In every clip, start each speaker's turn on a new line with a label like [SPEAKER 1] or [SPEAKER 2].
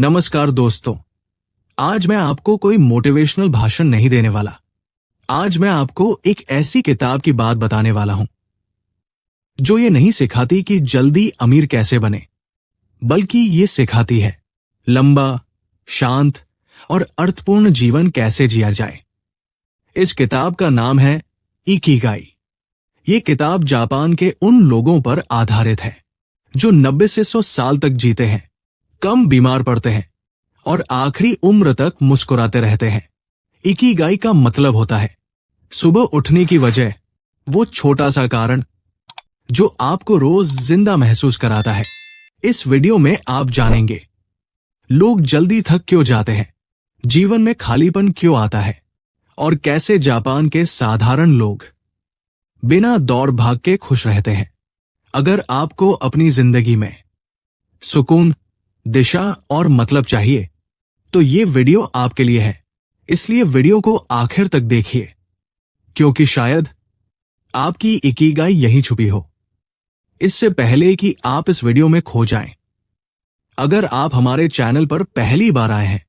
[SPEAKER 1] नमस्कार दोस्तों। आज मैं आपको कोई मोटिवेशनल भाषण नहीं देने वाला। आज मैं आपको एक ऐसी किताब की बात बताने वाला हूं जो ये नहीं सिखाती कि जल्दी अमीर कैसे बने, बल्कि ये सिखाती है लंबा, शांत और अर्थपूर्ण जीवन कैसे जिया जाए। इस किताब का नाम है इकिगाई। ये किताब जापान के उन लोगों पर आधारित है जो 90 से 100 साल तक जीते हैं, कम बीमार पड़ते हैं और आखिरी उम्र तक मुस्कुराते रहते हैं। इकिगाई का मतलब होता है सुबह उठने की वजह, वो छोटा सा कारण जो आपको रोज जिंदा महसूस कराता है। इस वीडियो में आप जानेंगे लोग जल्दी थक क्यों जाते हैं, जीवन में खालीपन क्यों आता है और कैसे जापान के साधारण लोग बिना दौड़ भाग के खुश रहते हैं। अगर आपको अपनी जिंदगी में सुकून, दिशा और मतलब चाहिए तो ये वीडियो आपके लिए है। इसलिए वीडियो को आखिर तक देखिए, क्योंकि शायद आपकी इकिगाई यहीं छुपी हो, इससे पहले कि आप इस वीडियो में खो जाएं। अगर आप हमारे चैनल पर पहली बार आए हैं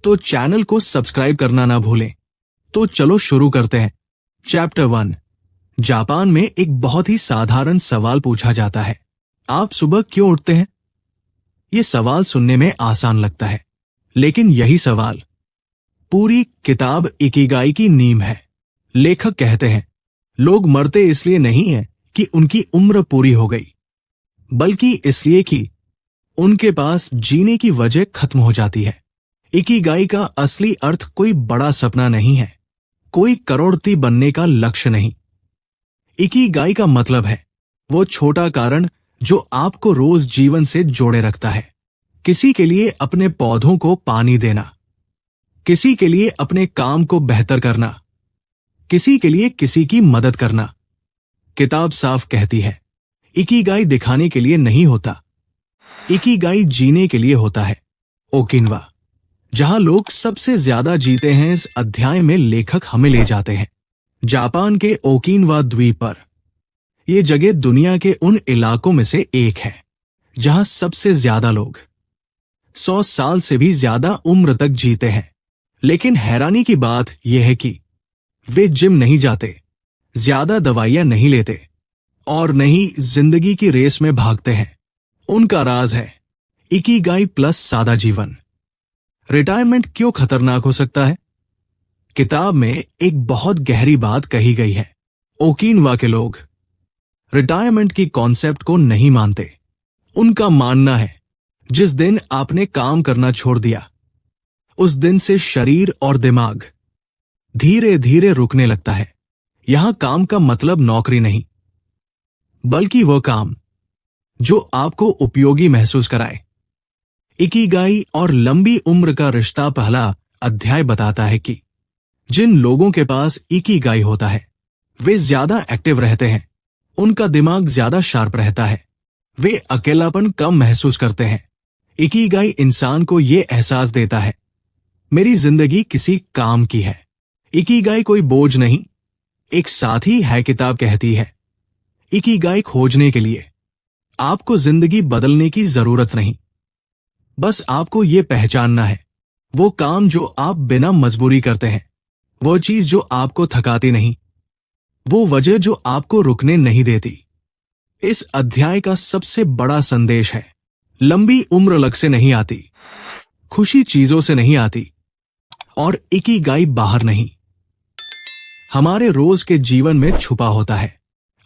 [SPEAKER 1] तो चैनल को सब्सक्राइब करना ना भूलें। तो चलो शुरू करते हैं। चैप्टर 1। जापान में एक बहुत ही साधारण सवाल पूछा जाता है, आप सुबह क्यों उठते हैं? ये सवाल सुनने में आसान लगता है, लेकिन यही सवाल पूरी किताब इकिगाई की नींव है। लेखक कहते हैं लोग मरते इसलिए नहीं है कि उनकी उम्र पूरी हो गई, बल्कि इसलिए कि उनके पास जीने की वजह खत्म हो जाती है। इकिगाई का असली अर्थ कोई बड़ा सपना नहीं है, कोई करोड़पति बनने का लक्ष्य नहीं। इकिगाई का मतलब है वो छोटा कारण जो आपको रोज जीवन से जोड़े रखता है। किसी के लिए अपने पौधों को पानी देना, किसी के लिए अपने काम को बेहतर करना, किसी के लिए किसी की मदद करना। किताब साफ कहती है इकिगाई दिखाने के लिए नहीं होता, इकिगाई जीने के लिए होता है। ओकिनवा, जहां लोग सबसे ज्यादा जीते हैं, इस अध्याय में लेखक हमें ले जाते हैं जापान के ओकिनवा द्वीप पर। यह जगह दुनिया के उन इलाकों में से एक है जहां सबसे ज्यादा लोग 100 साल से भी ज्यादा उम्र तक जीते हैं। लेकिन हैरानी की बात यह है कि वे जिम नहीं जाते, ज्यादा दवाइयां नहीं लेते और न ही जिंदगी की रेस में भागते हैं। उनका राज है इकिगाई प्लस सादा जीवन। रिटायरमेंट क्यों खतरनाक हो सकता है? किताब में एक बहुत गहरी बात कही गई है। ओकिनवा के लोग रिटायरमेंट की कॉन्सेप्ट को नहीं मानते। उनका मानना है जिस दिन आपने काम करना छोड़ दिया, उस दिन से शरीर और दिमाग धीरे धीरे रुकने लगता है। यहां काम का मतलब नौकरी नहीं, बल्कि वो काम जो आपको उपयोगी महसूस कराए। इकिगाई और लंबी उम्र का रिश्ता पहला अध्याय बताता है कि जिन लोगों के पास इकिगाई होता है वे ज्यादा एक्टिव रहते हैं, उनका दिमाग ज्यादा शार्प रहता है, वे अकेलापन कम महसूस करते हैं। इकिगाई इंसान को यह एहसास देता है मेरी जिंदगी किसी काम की है। इकिगाई कोई बोझ नहीं, एक साथी है। किताब कहती है इकिगाई खोजने के लिए आपको जिंदगी बदलने की जरूरत नहीं, बस आपको यह पहचानना है वो काम जो आप बिना मजबूरी करते हैं, वो चीज जो आपको थकाती नहीं, वो वजह जो आपको रुकने नहीं देती। इस अध्याय का सबसे बड़ा संदेश है लंबी उम्र लक से नहीं आती, खुशी चीजों से नहीं आती और इकिगाई बाहर नहीं, हमारे रोज के जीवन में छुपा होता है।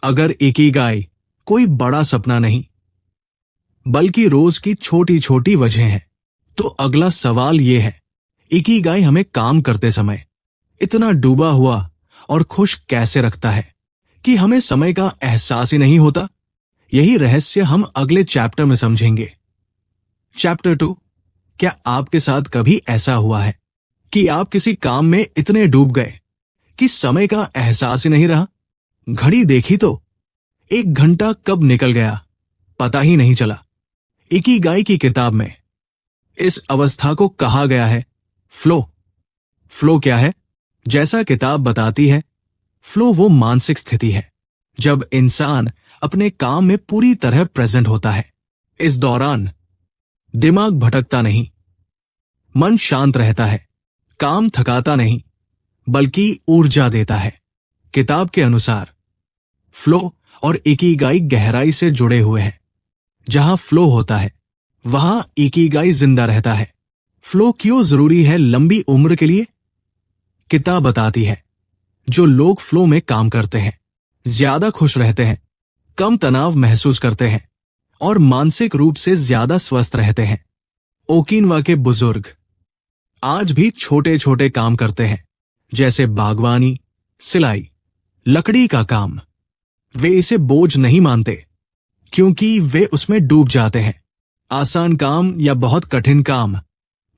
[SPEAKER 1] अगर इकिगाई कोई बड़ा सपना नहीं, बल्कि रोज की छोटी छोटी वजह है, तो अगला सवाल यह है इकिगाई हमें काम करते समय इतना डूबा हुआ और खुश कैसे रखता है कि हमें समय का एहसास ही नहीं होता। यही रहस्य हम अगले चैप्टर में समझेंगे। चैप्टर 2। क्या आपके साथ कभी ऐसा हुआ है कि आप किसी काम में इतने डूब गए कि समय का एहसास ही नहीं रहा? घड़ी देखी तो 1 घंटा कब निकल गया पता ही नहीं चला। इकिगाई की किताब में इस अवस्था को कहा गया है फ्लो। फ्लो क्या है? जैसा किताब बताती है, फ्लो वो मानसिक स्थिति है जब इंसान अपने काम में पूरी तरह प्रेजेंट होता है। इस दौरान दिमाग भटकता नहीं, मन शांत रहता है, काम थकाता नहीं बल्कि ऊर्जा देता है। किताब के अनुसार फ्लो और इकिगाई गहराई से जुड़े हुए हैं। जहां फ्लो होता है वहां इकिगाई जिंदा रहता है। फ्लो क्यों जरूरी है लंबी उम्र के लिए? किताब बताती है जो लोग फ्लो में काम करते हैं ज्यादा खुश रहते हैं, कम तनाव महसूस करते हैं और मानसिक रूप से ज्यादा स्वस्थ रहते हैं। ओकिनवा के बुजुर्ग आज भी छोटे छोटे काम करते हैं, जैसे बागवानी, सिलाई, लकड़ी का काम। वे इसे बोझ नहीं मानते क्योंकि वे उसमें डूब जाते हैं। आसान काम या बहुत कठिन काम,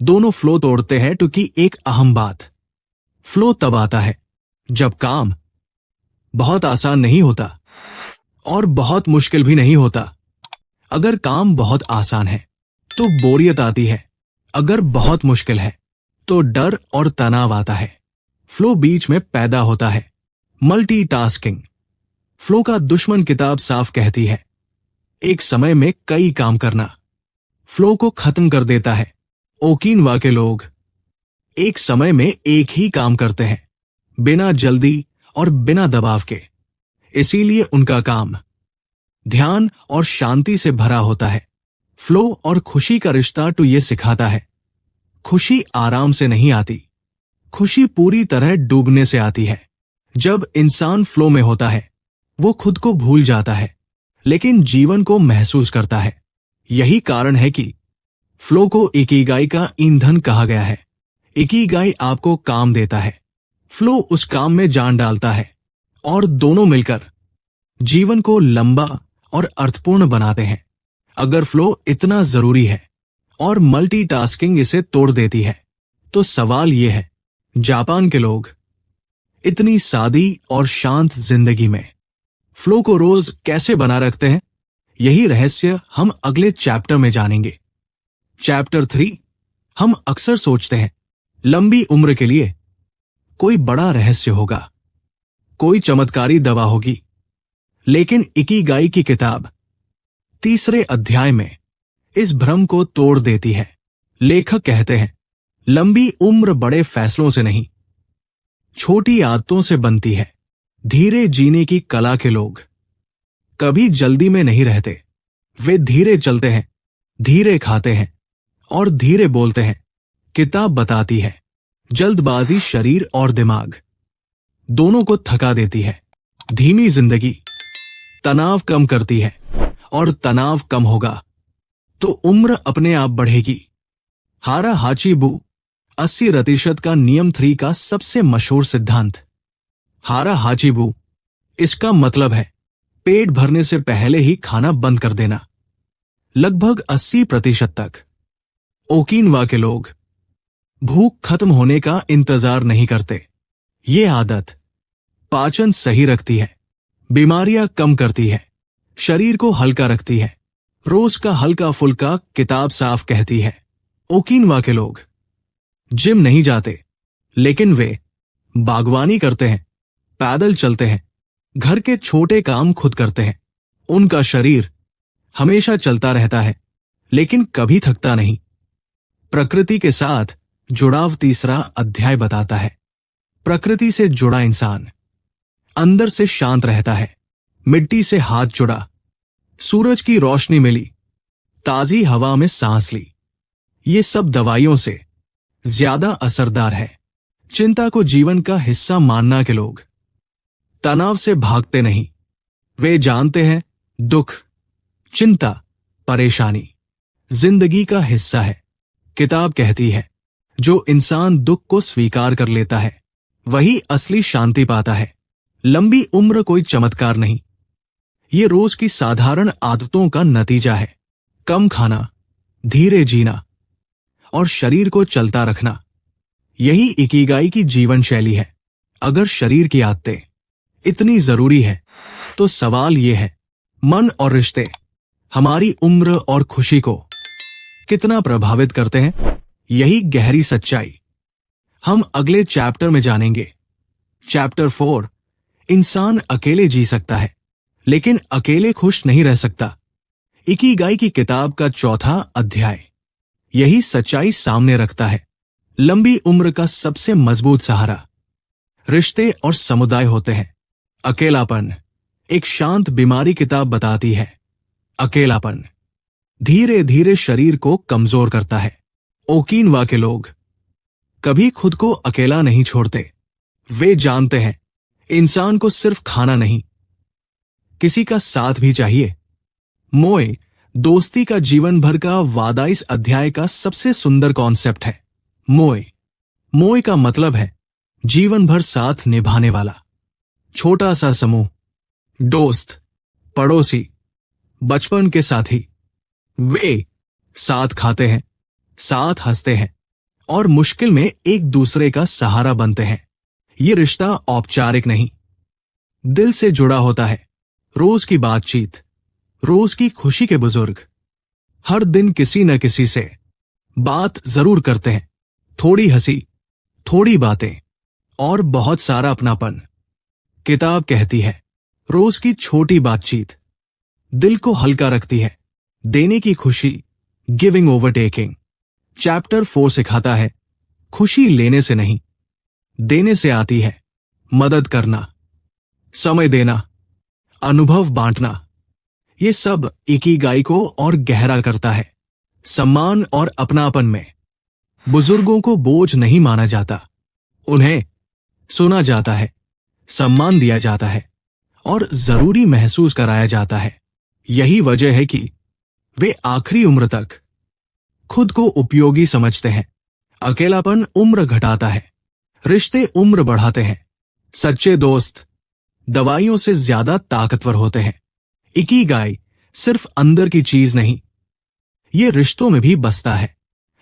[SPEAKER 1] दोनों फ्लो तोड़ते हैं। क्योंकि एक अहम बात, फ्लो तब आता है जब काम बहुत आसान नहीं होता और बहुत मुश्किल भी नहीं होता। अगर काम बहुत आसान है तो बोरियत आती है, अगर बहुत मुश्किल है तो डर और तनाव आता है। फ्लो बीच में पैदा होता है। मल्टीटास्किंग फ्लो का दुश्मन किताब साफ कहती है। एक समय में कई काम करना फ्लो को खत्म कर देता है। ओकिनवा के लोग एक समय में एक ही काम करते हैं, बिना जल्दी और बिना दबाव के। इसीलिए उनका काम ध्यान और शांति से भरा होता है। फ्लो और खुशी का रिश्ता तो ये सिखाता है, खुशी आराम से नहीं आती, खुशी पूरी तरह डूबने से आती है। जब इंसान फ्लो में होता है वो खुद को भूल जाता है, लेकिन जीवन को महसूस करता है। यही कारण है कि फ्लो को इकिगाई का ईंधन कहा गया है। इकिगाई आपको काम देता है, फ्लो उस काम में जान डालता है और दोनों मिलकर जीवन को लंबा और अर्थपूर्ण बनाते हैं। अगर फ्लो इतना जरूरी है और मल्टीटास्किंग इसे तोड़ देती है, तो सवाल यह है, जापान के लोग इतनी सादी और शांत जिंदगी में फ्लो को रोज कैसे बना रखते हैं? यही रहस्य हम अगले चैप्टर में जानेंगे। चैप्टर 3। हम अक्सर सोचते हैं लंबी उम्र के लिए कोई बड़ा रहस्य होगा, कोई चमत्कारी दवा होगी, लेकिन इकिगाई की किताब 3 अध्याय में इस भ्रम को तोड़ देती है। लेखक कहते हैं लंबी उम्र बड़े फैसलों से नहीं, छोटी आदतों से बनती है। धीरे जीने की कला के लोग कभी जल्दी में नहीं रहते। वे धीरे चलते हैं, धीरे खाते हैं और धीरे बोलते हैं। किताब बताती है जल्दबाजी शरीर और दिमाग दोनों को थका देती है। धीमी जिंदगी तनाव कम करती है और तनाव कम होगा तो उम्र अपने आप बढ़ेगी। हारा हाचीबू 80% का नियम 3 का सबसे मशहूर सिद्धांत। हारा हाचीबू, इसका मतलब है पेट भरने से पहले ही खाना बंद कर देना। लगभग 80% तक ओकिनवा के लोग भूख खत्म होने का इंतजार नहीं करते। ये आदत पाचन सही रखती है, बीमारियां कम करती है, शरीर को हल्का रखती है। रोज का हल्का फुल्का, किताब साफ कहती है। ओकिनवा के लोग जिम नहीं जाते, लेकिन वे बागवानी करते हैं, पैदल चलते हैं, घर के छोटे काम खुद करते हैं। उनका शरीर हमेशा चलता रहता है, लेकिन कभी थकता नहीं। प्रकृति के साथ जुड़ाव 3 अध्याय बताता है। प्रकृति से जुड़ा इंसान अंदर से शांत रहता है। मिट्टी से हाथ जुड़ा, सूरज की रोशनी मिली, ताजी हवा में सांस ली। ये सब दवाइयों से ज्यादा असरदार है। चिंता को जीवन का हिस्सा मानना के लोग तनाव से भागते नहीं। वे जानते हैं दुख, चिंता, परेशानी जिंदगी का हिस्सा है। किताब कहती है जो इंसान दुख को स्वीकार कर लेता है वही असली शांति पाता है। लंबी उम्र कोई चमत्कार नहीं, ये रोज की साधारण आदतों का नतीजा है। कम खाना, धीरे जीना और शरीर को चलता रखना, यही इकिगाई की जीवन शैली है। अगर शरीर की आदतें इतनी जरूरी है तो सवाल यह है, मन और रिश्ते हमारी उम्र और खुशी को कितना प्रभावित करते हैं? यही गहरी सच्चाई हम अगले चैप्टर में जानेंगे। चैप्टर 4। इंसान अकेले जी सकता है, लेकिन अकेले खुश नहीं रह सकता। इकिगाई की किताब का 4था अध्याय। यही सच्चाई सामने रखता है। लंबी उम्र का सबसे मजबूत सहारा रिश्ते और समुदाय होते हैं। अकेलापन एक शांत बीमारी किताब बताती है। अकेलापन धीरे धीरे शरीर को कमजोर करता है। ओकिनवा के लोग कभी खुद को अकेला नहीं छोड़ते। वे जानते हैं इंसान को सिर्फ खाना नहीं, किसी का साथ भी चाहिए। मोए दोस्ती का जीवन भर का वादा इस अध्याय का सबसे सुंदर कॉन्सेप्ट है। मोए मोए का मतलब है जीवन भर साथ निभाने वाला। छोटा सा समूह, दोस्त, पड़ोसी, बचपन के साथी। वे साथ खाते हैं, साथ हंसते हैं और मुश्किल में एक दूसरे का सहारा बनते हैं। ये रिश्ता औपचारिक नहीं, दिल से जुड़ा होता है। रोज की बातचीत, रोज की खुशी के बुजुर्ग हर दिन किसी न किसी से बात जरूर करते हैं। थोड़ी हंसी, थोड़ी बातें और बहुत सारा अपनापन। किताब कहती है रोज की छोटी बातचीत दिल को हल्का रखती है। देने की खुशी, गिविंग ओवर टेकिंग। चैप्टर 4 सिखाता है खुशी लेने से नहीं, देने से आती है। मदद करना, समय देना, अनुभव बांटना, ये सब इकिगाई को और गहरा करता है। सम्मान और अपनापन में बुजुर्गों को बोझ नहीं माना जाता, उन्हें सुना जाता है, सम्मान दिया जाता है और जरूरी महसूस कराया जाता है। यही वजह है कि वे आखिरी उम्र तक खुद को उपयोगी समझते हैं। अकेलापन उम्र घटाता है, रिश्ते उम्र बढ़ाते हैं। सच्चे दोस्त दवाइयों से ज्यादा ताकतवर होते हैं। इकिगाई सिर्फ अंदर की चीज नहीं, ये रिश्तों में भी बसता है।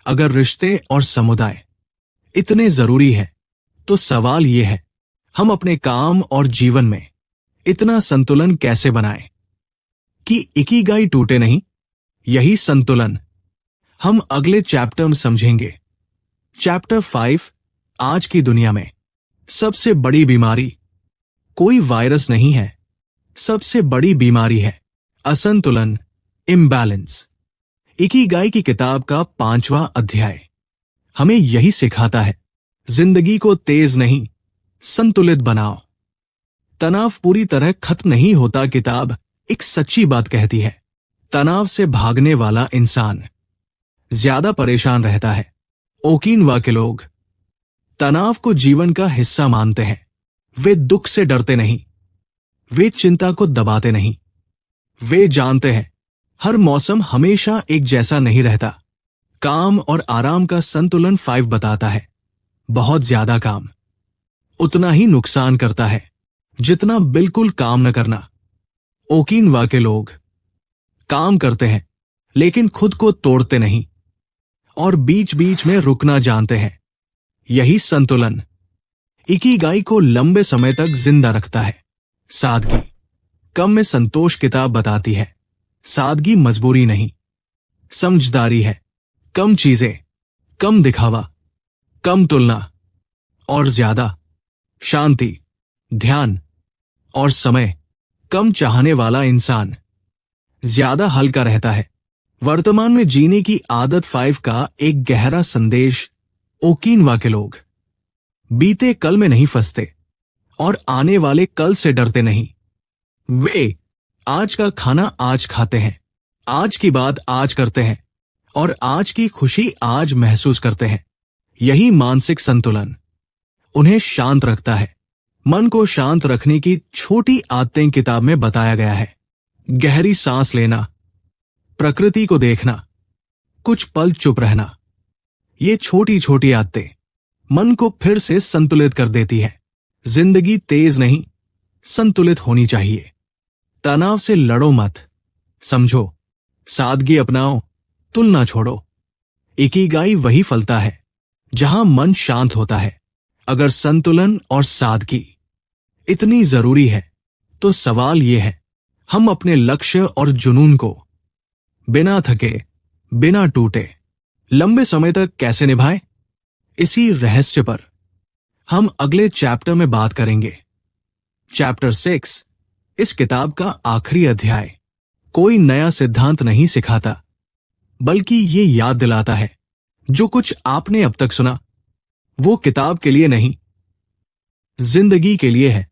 [SPEAKER 1] अगर रिश्ते और समुदाय इतने जरूरी है तो सवाल यह है, हम अपने काम और जीवन में इतना संतुलन कैसे बनाएं कि इकिगाई टूटे नहीं। यही संतुलन हम अगले चैप्टर में समझेंगे। चैप्टर 5 आज की दुनिया में सबसे बड़ी बीमारी कोई वायरस नहीं है, सबसे बड़ी बीमारी है असंतुलन, इम्बैलेंस। इकिगाई की किताब का 5वां अध्याय हमें यही सिखाता है, जिंदगी को तेज नहीं संतुलित बनाओ। तनाव पूरी तरह खत्म नहीं होता। किताब एक सच्ची बात कहती है, तनाव से भागने वाला इंसान ज्यादा परेशान रहता है। ओकिनवा के लोग तनाव को जीवन का हिस्सा मानते हैं। वे दुख से डरते नहीं, वे चिंता को दबाते नहीं। वे जानते हैं हर मौसम हमेशा एक जैसा नहीं रहता। काम और आराम का संतुलन 5 बताता है, बहुत ज्यादा काम उतना ही नुकसान करता है जितना बिल्कुल काम न करना। ओकिनवा के लोग काम करते हैं लेकिन खुद को तोड़ते नहीं और बीच बीच में रुकना जानते हैं। यही संतुलन इकिगाई को लंबे समय तक जिंदा रखता है। सादगी कम में संतोष किताब बताती है, सादगी मजबूरी नहीं, समझदारी है। कम चीजें, कम दिखावा, कम तुलना और ज्यादा शांति, ध्यान और समय। कम चाहने वाला इंसान ज्यादा हल्का रहता है। वर्तमान में जीने की आदत 5 का एक गहरा संदेश। ओकिनवा के लोग बीते कल में नहीं फंसते और आने वाले कल से डरते नहीं। वे आज का खाना आज खाते हैं, आज की बात आज करते हैं और आज की खुशी आज महसूस करते हैं। यही मानसिक संतुलन उन्हें शांत रखता है। मन को शांत रखने की छोटी आदतें किताब में बताया गया है। गहरी सांस लेना, प्रकृति को देखना, कुछ पल चुप रहना। ये छोटी छोटी आदतें मन को फिर से संतुलित कर देती है। जिंदगी तेज नहीं संतुलित होनी चाहिए। तनाव से लड़ो मत, समझो, सादगी अपनाओ, तुलना छोड़ो। इकिगाई वही फलता है जहां मन शांत होता है। अगर संतुलन और सादगी इतनी जरूरी है तो सवाल यह है, हम अपने लक्ष्य और जुनून को बिना थके, बिना टूटे लंबे समय तक कैसे निभाएं? इसी रहस्य पर हम अगले चैप्टर में बात करेंगे। चैप्टर 6 इस किताब का आखिरी अध्याय कोई नया सिद्धांत नहीं सिखाता, बल्कि ये याद दिलाता है जो कुछ आपने अब तक सुना वो किताब के लिए नहीं, जिंदगी के लिए है।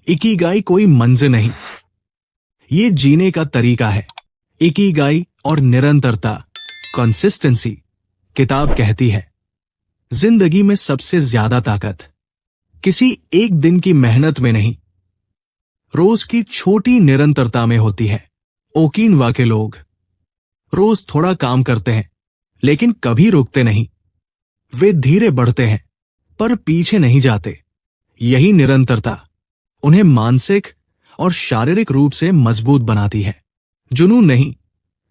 [SPEAKER 1] इकिगाई कोई मंजिल नहीं, ये जीने का तरीका है। इकिगाई और निरंतरता, कंसिस्टेंसी। किताब कहती है जिंदगी में सबसे ज्यादा ताकत किसी एक दिन की मेहनत में नहीं, रोज की छोटी निरंतरता में होती है। ओकिनावा के लोग रोज थोड़ा काम करते हैं लेकिन कभी रुकते नहीं। वे धीरे बढ़ते हैं पर पीछे नहीं जाते। यही निरंतरता उन्हें मानसिक और शारीरिक रूप से मजबूत बनाती है। जुनून नहीं,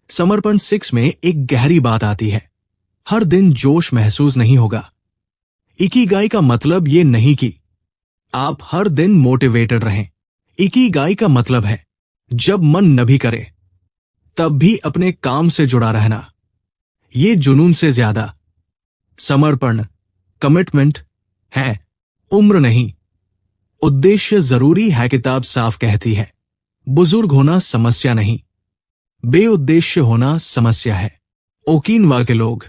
[SPEAKER 1] समर्पण 6 में एक गहरी बात आती है, हर दिन जोश महसूस नहीं होगा। इकिगाई का मतलब ये नहीं कि आप हर दिन मोटिवेटेड रहें। इकिगाई का मतलब है जब मन न भी करे तब भी अपने काम से जुड़ा रहना। ये जुनून से ज्यादा समर्पण, कमिटमेंट है, उम्र नहीं, उद्देश्य जरूरी है। किताब साफ कहती है बुजुर्ग होना समस्या नहीं, बेउद्देश्य होना समस्या है। ओकिनावा के लोग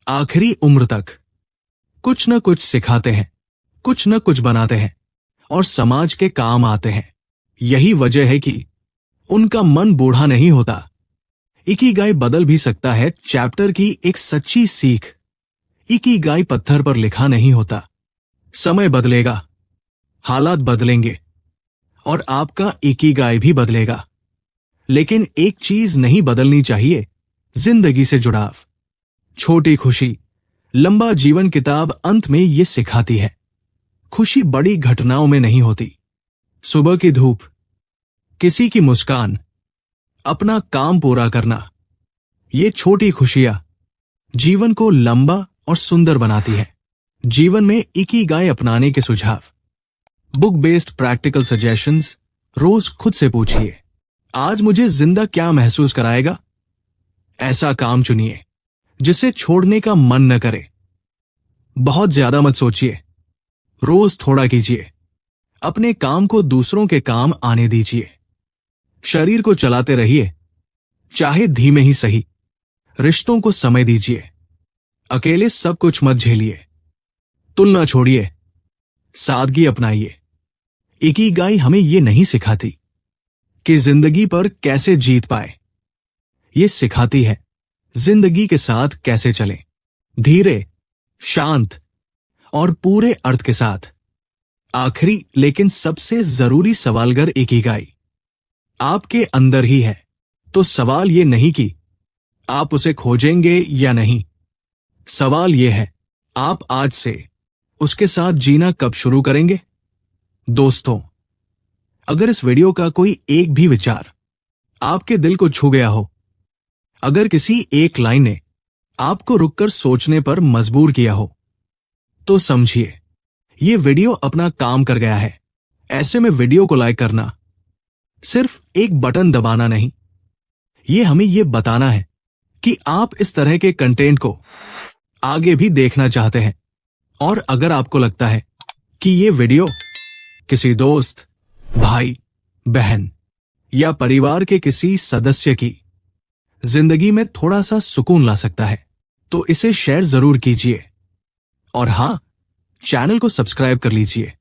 [SPEAKER 1] आखिरी उम्र तक कुछ न कुछ सिखाते हैं, कुछ न कुछ बनाते हैं और समाज के काम आते हैं। यही वजह है कि उनका मन बूढ़ा नहीं होता। इकिगाई बदल भी सकता है। चैप्टर की एक सच्ची सीख, इकिगाई पत्थर पर लिखा नहीं होता। समय बदलेगा, हालात बदलेंगे और आपका इकिगाई भी बदलेगा, लेकिन एक चीज नहीं बदलनी चाहिए, जिंदगी से जुड़ाव। छोटी खुशी, लंबा जीवन। किताब अंत में ये सिखाती है खुशी बड़ी घटनाओं में नहीं होती। सुबह की धूप, किसी की मुस्कान, अपना काम पूरा करना, ये छोटी खुशियां जीवन को लंबा और सुंदर बनाती है। जीवन में इकिगाई अपनाने के सुझाव। Book based practical suggestions. रोज खुद से पूछिए आज मुझे जिंदा क्या महसूस कराएगा। ऐसा काम चुनिए जिसे छोड़ने का मन न करे। बहुत ज्यादा मत सोचिए, रोज थोड़ा कीजिए। अपने काम को दूसरों के काम आने दीजिए। शरीर को चलाते रहिए, चाहे धीमे ही सही। रिश्तों को समय दीजिए, अकेले सब कुछ मत झेलिए। तुलना छोड़िए, सादगी अपनाइए। इकिगाई हमें यह नहीं सिखाती कि जिंदगी पर कैसे जीत पाए, ये सिखाती है जिंदगी के साथ कैसे चलें, धीरे, शांत और पूरे अर्थ के साथ। आखिरी लेकिन सबसे जरूरी सवालगर इकिगाई आपके अंदर ही है। तो सवाल ये नहीं कि आप उसे खोजेंगे या नहीं, सवाल ये है आप आज से उसके साथ जीना कब शुरू करेंगे। दोस्तों, अगर इस वीडियो का कोई एक भी विचार आपके दिल को छू गया हो, अगर किसी एक लाइन ने आपको रुककर सोचने पर मजबूर किया हो, तो समझिए ये वीडियो अपना काम कर गया है। ऐसे में वीडियो को लाइक करना सिर्फ एक बटन दबाना नहीं, ये हमें ये बताना है कि आप इस तरह के कंटेंट को आगे भी देखना चाहते हैं। और अगर आपको लगता है कि ये वीडियो किसी दोस्त, भाई, बहन या परिवार के किसी सदस्य की जिंदगी में थोड़ा सा सुकून ला सकता है, तो इसे शेयर जरूर कीजिए। और हां, चैनल को सब्सक्राइब कर लीजिए